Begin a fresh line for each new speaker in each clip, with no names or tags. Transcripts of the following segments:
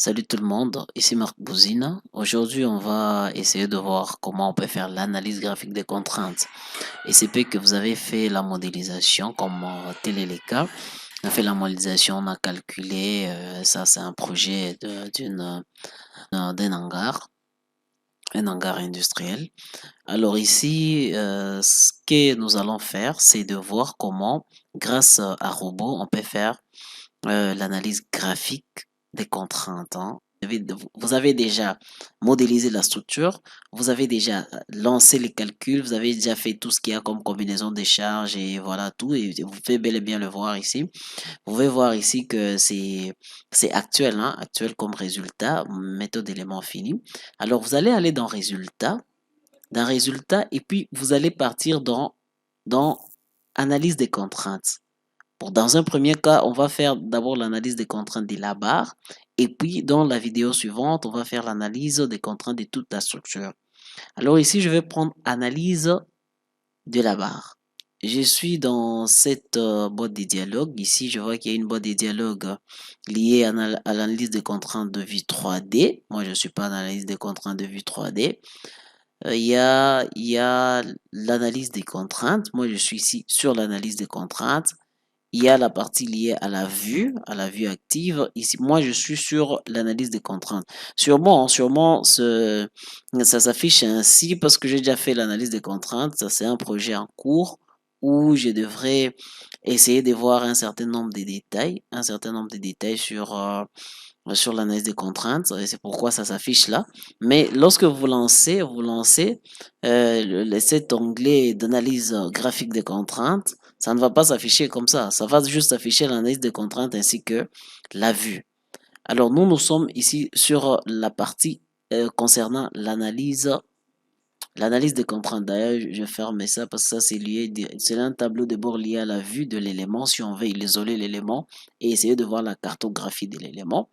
Salut tout le monde, ici Marc Bouzina. Aujourd'hui, on va essayer de voir comment on peut faire l'analyse graphique des contraintes. Et c'est peut que vous avez fait la modélisation, comme tel est le cas. On a fait la modélisation, on a calculé, ça c'est un projet d'un hangar, un hangar industriel. Alors ici, ce que nous allons faire, c'est de voir comment, grâce à robot, on peut faire l'analyse graphique des contraintes, hein. Vous avez déjà modélisé la structure, vous avez déjà lancé les calculs, vous avez déjà fait tout ce qu'il y a comme combinaison des charges et voilà tout, et vous pouvez bel et bien le voir ici. Vous pouvez voir ici que c'est actuel, hein, actuel comme résultat, méthode élément fini. Alors vous allez aller dans résultat, et puis vous allez partir dans analyse des contraintes. Dans un premier cas, on va faire d'abord l'analyse des contraintes de la barre et puis dans la vidéo suivante, on va faire l'analyse des contraintes de toute la structure. Alors ici, je vais prendre analyse de la barre. Je suis dans cette boîte de dialogue. Ici, je vois qu'il y a une boîte de dialogue liée à l'analyse des contraintes de vue 3D. Moi, je ne suis pas dans l'analyse des contraintes de vue 3D. Il y a l'analyse des contraintes. Moi, je suis ici sur l'analyse des contraintes. Il y a la partie liée à la vue active. Ici, moi, je suis sur l'analyse des contraintes. Sûrement, ça s'affiche ainsi parce que j'ai déjà fait l'analyse des contraintes. Ça, c'est un projet en cours où je devrais essayer de voir un certain nombre de détails sur l'analyse des contraintes, et c'est pourquoi ça s'affiche là. Mais lorsque vous lancez cet onglet d'analyse graphique des contraintes, ça ne va pas s'afficher comme ça. Ça va juste afficher l'analyse des contraintes ainsi que la vue. Alors nous sommes ici sur la partie concernant l'analyse des contraintes. D'ailleurs, je ferme ça parce que ça c'est un tableau de bord lié à la vue de l'élément. Si on veut isoler l'élément et essayer de voir la cartographie de l'élément.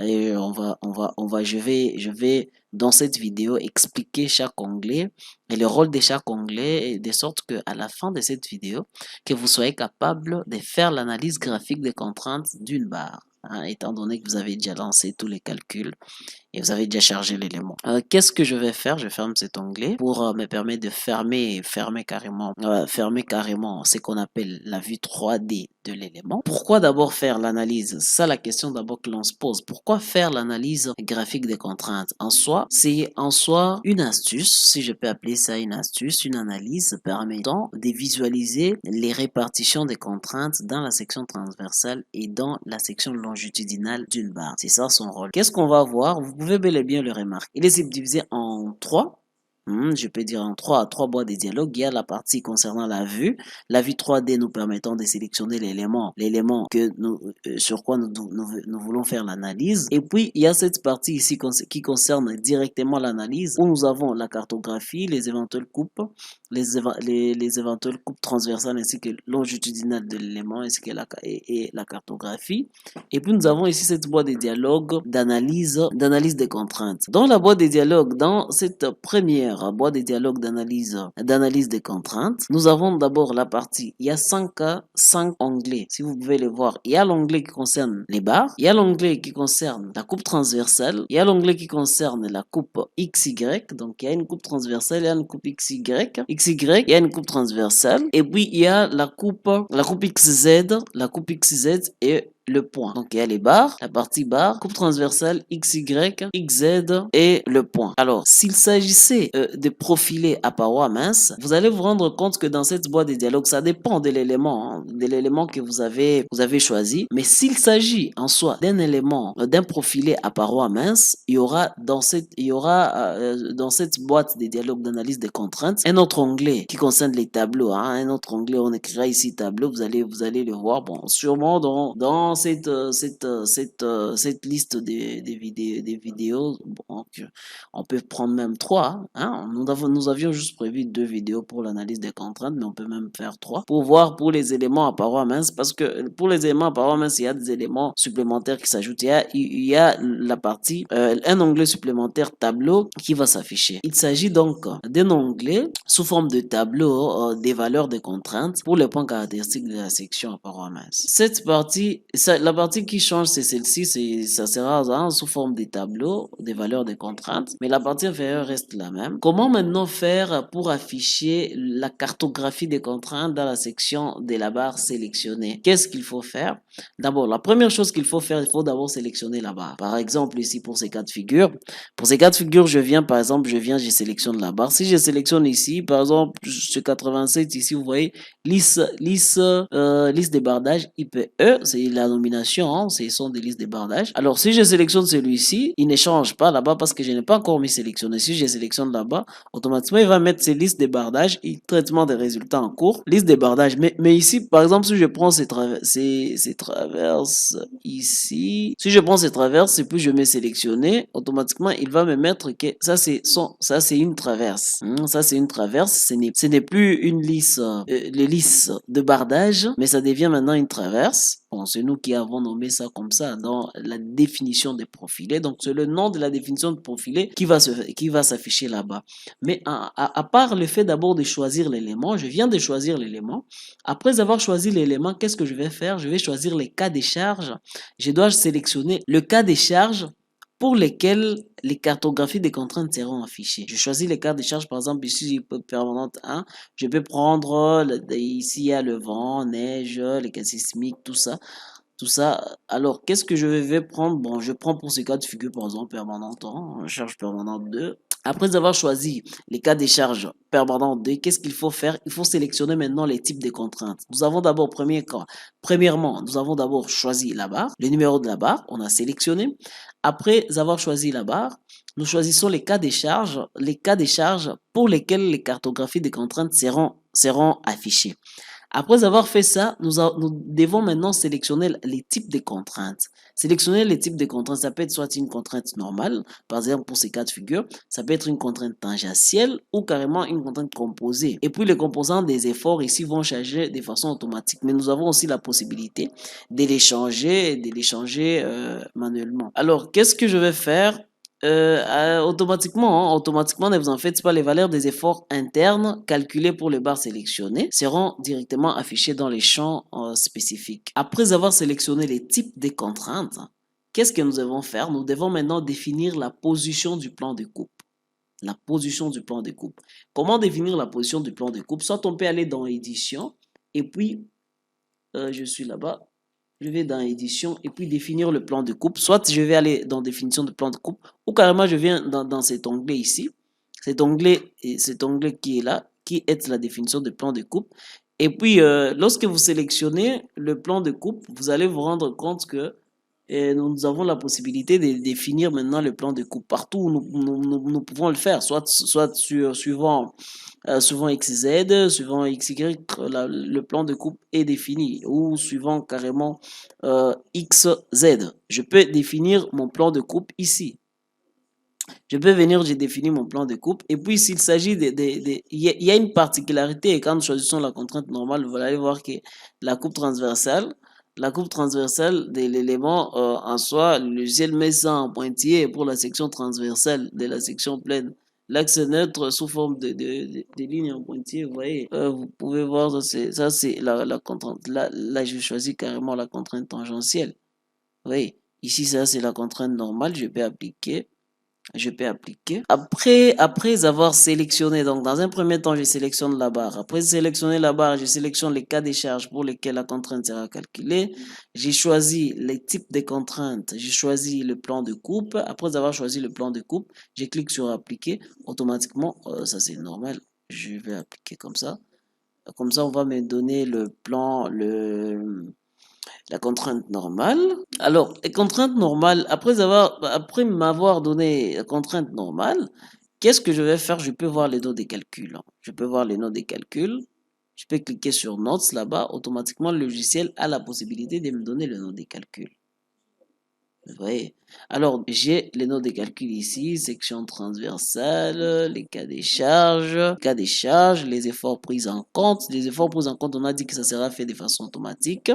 Et je vais dans cette vidéo expliquer chaque onglet et le rôle de chaque onglet, de sorte que à la fin de cette vidéo, que vous soyez capable de faire l'analyse graphique des contraintes d'une barre, hein, étant donné que vous avez déjà lancé tous les calculs et vous avez déjà chargé l'élément. Qu'est-ce que je vais faire? Je ferme cet onglet pour me permettre de fermer carrément ce qu'on appelle la vue 3D de l'élément. Pourquoi d'abord faire l'analyse? Ça, la question d'abord que l'on se pose. Pourquoi faire l'analyse graphique des contraintes? En soi, c'est en soi une astuce, si je peux appeler ça une astuce, une analyse permettant de visualiser les répartitions des contraintes dans la section transversale et dans la section longitudinale d'une barre. C'est ça son rôle. Qu'est-ce qu'on va voir? Vous pouvez bel et bien le remarquer. Il est subdivisé en trois. Je peux dire en trois boîtes de dialogue. Il y a la partie concernant la vue 3D nous permettant de sélectionner l'élément sur quoi nous voulons faire l'analyse. Et puis, il y a cette partie ici qui concerne directement l'analyse où nous avons la cartographie, les éventuelles coupes, les éventuelles coupes transversales ainsi que longitudinales de l'élément ainsi que la cartographie. Et puis, nous avons ici cette boîte de dialogue d'analyse des contraintes. Dans la boîte de dialogue, dans cette première boîte de dialogue d'analyse des contraintes, nous avons d'abord la partie, il y a 5 onglets, si vous pouvez le voir. Il y a l'onglet qui concerne les barres, il y a l'onglet qui concerne la coupe transversale, il y a l'onglet qui concerne la coupe XY, donc il y a une coupe transversale, il y a une coupe XY, il y a une coupe transversale, et puis il y a la coupe XZ et le point. Donc il y a les barres, la partie barre, coupe transversale, XY, XZ et le point. Alors, s'il s'agissait de profiler à paroi mince, vous allez vous rendre compte que dans cette boîte de dialogue, ça dépend de l'élément, que vous avez choisi. Mais s'il s'agit en soi d'un élément, d'un profilé à paroi mince, il y aura dans cette boîte de dialogue d'analyse des contraintes un autre onglet qui concerne les tableaux, hein, un autre onglet, on écrira ici tableau, vous allez le voir, bon, sûrement dans cette liste des vidéos, bon, on peut prendre même 3, hein. Nous avions juste prévu 2 vidéos pour l'analyse des contraintes, mais on peut même faire 3 pour voir pour les éléments à paroi mince, parce que pour les éléments à paroi mince, il y a des éléments supplémentaires qui s'ajoutent. Il y a la partie, un onglet supplémentaire tableau qui va s'afficher. Il s'agit donc d'un onglet sous forme de tableau des valeurs des contraintes pour les points caractéristiques de la section à paroi mince. Cette partie la partie qui change, c'est celle-ci, ça sera hein, sous forme des tableaux, des valeurs des contraintes, mais la partie inférieure reste la même. Comment maintenant faire pour afficher la cartographie des contraintes dans la section de la barre sélectionnée? Qu'est-ce qu'il faut faire? D'abord, la première chose qu'il faut faire, il faut d'abord sélectionner la barre. Par exemple, ici, pour ces cas de figure, je viens, par exemple, je sélectionne la barre. Si je sélectionne ici, par exemple, ce 87, ici, vous voyez, liste de bardage IPE, c'est la nomination, hein, ce sont des listes de bardage. Alors, si je sélectionne celui-ci, il ne change pas là-bas parce que je n'ai pas encore mis sélectionné. Si je sélectionne là-bas, automatiquement, il va mettre ces listes de bardage et traitement des résultats en cours. Liste de bardage. Mais ici, par exemple, si je prends ces traverses ici, si je prends ces traverses et puis je mets sélectionner, automatiquement, il va me mettre que ça, c'est une traverse. Ça, c'est une traverse. Ce n'est plus une liste, les listes de bardage, mais ça devient maintenant une traverse. Bon, c'est nous qui avons nommé ça comme ça dans la définition des profilés. Donc, c'est le nom de la définition de profilé qui va s'afficher là-bas. Mais à part le fait d'abord de choisir l'élément, je viens de choisir l'élément. Après avoir choisi l'élément, qu'est-ce que je vais faire? Je vais choisir les cas des charges. Je dois sélectionner le cas des charges pour lesquels les cartographies des contraintes seront affichées. Je choisis les cas de charge, par exemple, ici, permanente 1. Je peux prendre, ici, il y a le vent, neige, les cas sismiques, tout ça. Tout ça. Alors, qu'est-ce que je vais prendre? Bon, je prends pour ces cas de figure, par exemple, permanente 1, charge permanente 2. Après avoir choisi les cas des charges permanentes 2, qu'est-ce qu'il faut faire? Il faut sélectionner maintenant les types de contraintes. Nous avons d'abord, premièrement, nous avons d'abord choisi la barre, le numéro de la barre, on a sélectionné. Après avoir choisi la barre, nous choisissons les cas des charges pour lesquels les cartographies des contraintes seront affichées. Après avoir fait ça, nous devons maintenant sélectionner les types de contraintes. Sélectionner les types de contraintes, ça peut être soit une contrainte normale, par exemple pour ces cas de figure, ça peut être une contrainte tangentielle ou carrément une contrainte composée. Et puis les composants des efforts ici vont changer de façon automatique, mais nous avons aussi la possibilité de les changer, manuellement. Alors, qu'est-ce que je vais faire? Automatiquement, ne vous en faites pas, les valeurs des efforts internes calculées pour les barres sélectionnées seront directement affichées dans les champs spécifiques. Après avoir sélectionné les types de contraintes, qu'est-ce que nous devons faire? Nous devons maintenant définir la position du plan de coupe. La position du plan de coupe. Comment définir la position du plan de coupe? Soit on peut aller dans édition et puis je suis là-bas. Je vais dans édition et puis définir le plan de coupe. Soit je vais aller dans définition de plan de coupe ou carrément je viens dans cet onglet ici. Cet onglet qui est là, qui est la définition de plan de coupe. Et puis, lorsque vous sélectionnez le plan de coupe, vous allez vous rendre compte que nous avons la possibilité de définir maintenant le plan de coupe. Partout où nous pouvons le faire, soit suivant XZ, suivant XY, le plan de coupe est défini, ou suivant carrément XZ. Je peux définir mon plan de coupe ici. Je peux venir, j'ai défini mon plan de coupe. Et puis, s'il s'agit il y a une particularité, et quand nous choisissons la contrainte normale, vous allez voir que la coupe transversale de l'élément en soi, le logiciel met ça en pointillé pour la section transversale de la section pleine. L'axe neutre sous forme de lignes en pointillé, vous voyez, vous pouvez voir, ça c'est la contrainte. Là, je choisis carrément la contrainte tangentielle. Vous voyez, ici, ça c'est la contrainte normale, je peux appliquer. Après avoir sélectionné, donc dans un premier temps, je sélectionne la barre. Après sélectionner la barre, je sélectionne les cas des charges pour lesquels la contrainte sera calculée. J'ai choisi les types de contraintes. J'ai choisi le plan de coupe. Après avoir choisi le plan de coupe, je clique sur appliquer. Automatiquement, ça c'est normal. Je vais appliquer comme ça. Comme ça, on va me donner le plan, la contrainte normale. Alors, les contraintes normales, après m'avoir donné la contrainte normale, qu'est-ce que je vais faire? Je peux voir les notes des calculs. Je peux voir les notes des calculs. Je peux cliquer sur Notes là-bas. Automatiquement, le logiciel a la possibilité de me donner le nom des calculs. Vous voyez? Alors, j'ai les notes de calcul ici, section transversale, cas des charges, les efforts pris en compte. Les efforts pris en compte, on a dit que ça sera fait de façon automatique.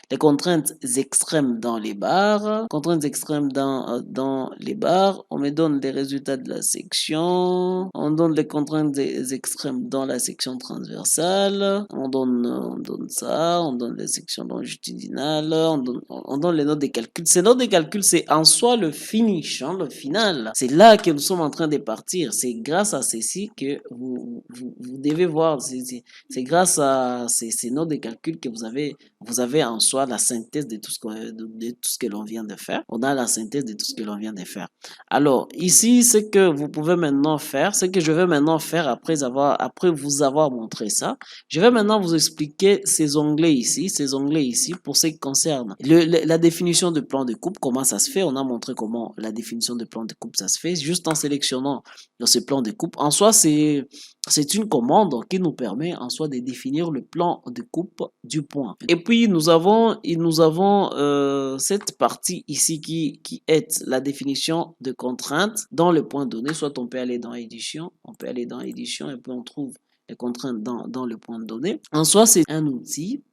Les contraintes extrêmes dans les barres. Contraintes extrêmes dans les barres. On me donne les résultats de la section. On donne les contraintes extrêmes dans la section transversale. On donne ça. On donne les sections longitudinales. On donne les notes de calcul. Ces notes de calcul, c'est en soi le finish, hein, le final. C'est là que nous sommes en train de partir. C'est grâce à ceci que vous devez voir. C'est grâce à ces notes de calcul que vous avez en soi la synthèse de tout ce que l'on vient de faire. On a la synthèse de tout ce que l'on vient de faire. Alors, ici, ce que vous pouvez maintenant faire, ce que je vais maintenant faire après vous avoir montré ça, je vais maintenant vous expliquer ces onglets ici, pour ce qui concerne la définition de plan de coupe, comment ça se fait. On a montré comment la définition de plan de coupe, ça se fait, juste en sélectionnant ce plan de coupe. En soi, c'est une commande qui nous permet en soi de définir le plan de coupe du point. Et puis, nous avons cette partie ici qui est la définition de contraintes dans le point donné. Soit on peut aller dans édition, et puis on trouve les contraintes dans le point donné. En soi, c'est un outil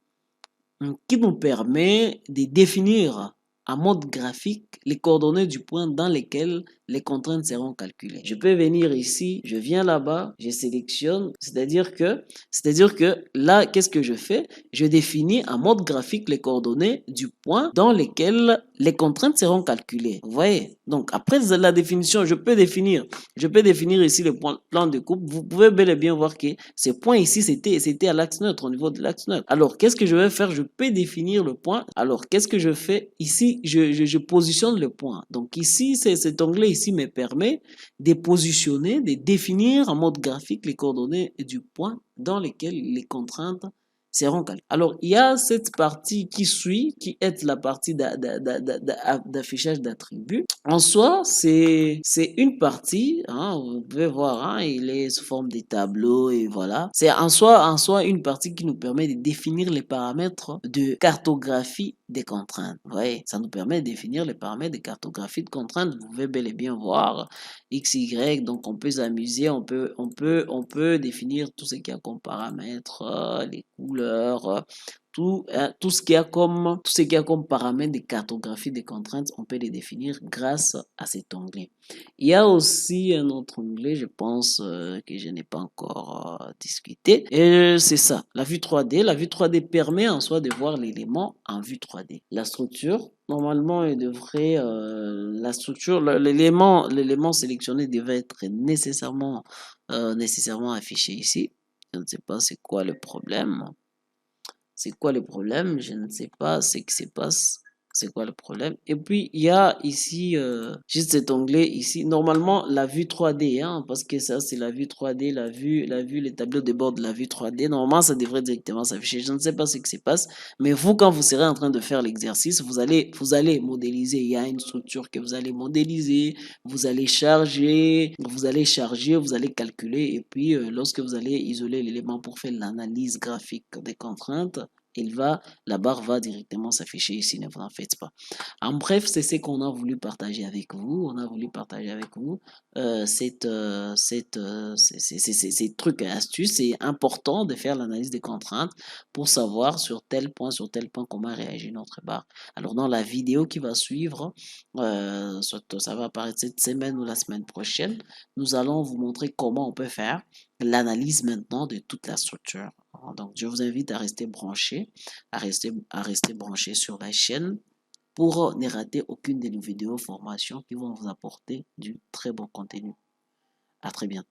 qui nous permet de définir en mode graphique les coordonnées du point dans lesquelles les contraintes seront calculées. Je peux venir ici, je viens là-bas, je sélectionne, c'est-à-dire que là, qu'est-ce que je fais? Je définis en mode graphique les coordonnées du point dans lesquelles les contraintes seront calculées. Vous voyez? Donc, après la définition, je peux définir ici le plan de coupe. Vous pouvez bel et bien voir que ce point ici, c'était à l'axe neutre, au niveau de l'axe neutre. Alors, qu'est-ce que je vais faire? Je peux définir le point. Alors, qu'est-ce que je fais? Ici, je positionne le point. Donc, ici, cet onglet ici me permet de positionner, de définir en mode graphique les coordonnées du point dans lesquelles les contraintes seront calculées. Alors, il y a cette partie qui suit, qui est la partie d'affichage d'attributs. En soi, c'est une partie, hein, vous pouvez voir, hein, il est sous forme de tableaux et voilà. C'est en soi une partie qui nous permet de définir les paramètres de cartographie des contraintes. Vous voyez, ça nous permet de définir les paramètres de cartographie de contraintes. Vous pouvez bel et bien voir X, Y, donc on peut s'amuser, on peut définir tout ce qu'il y a comme paramètres, les couleurs, tout ce qu'il y a comme paramètres de cartographie des contraintes, on peut les définir grâce à cet onglet. Il y a aussi un autre onglet, je pense, que je n'ai pas encore discuté. Et c'est ça, la vue 3D. La vue 3D permet en soi de voir l'élément en vue 3D. La structure, normalement, l'élément sélectionné devait être nécessairement affiché ici. Je ne sais pas c'est quoi le problème. C'est quoi le problème? Je ne sais pas ce qui se passe. C'est quoi le problème? Et puis, il y a ici, juste cet onglet ici. Normalement, la vue 3D, hein, parce que ça, c'est la vue 3D, les tableaux de bord de la vue 3D. Normalement, ça devrait directement s'afficher. Je ne sais pas ce qui se passe. Mais vous, quand vous serez en train de faire l'exercice, vous allez modéliser. Il y a une structure que vous allez modéliser. Vous allez charger, vous allez calculer. Et puis, lorsque vous allez isoler l'élément pour faire l'analyse graphique des contraintes, la barre va directement s'afficher ici, ne vous en faites pas. En bref, c'est ce qu'on a voulu partager avec vous. On a voulu partager avec vous ces trucs et astuces. C'est important de faire l'analyse des contraintes pour savoir sur tel point, comment réagir notre barre. Alors, dans la vidéo qui va suivre, soit ça va apparaître cette semaine ou la semaine prochaine, nous allons vous montrer comment on peut faire l'analyse maintenant de toute la structure. Donc, je vous invite à rester branché, à rester branché sur la chaîne pour ne rater aucune de nos vidéos formations qui vont vous apporter du très bon contenu. À très bientôt.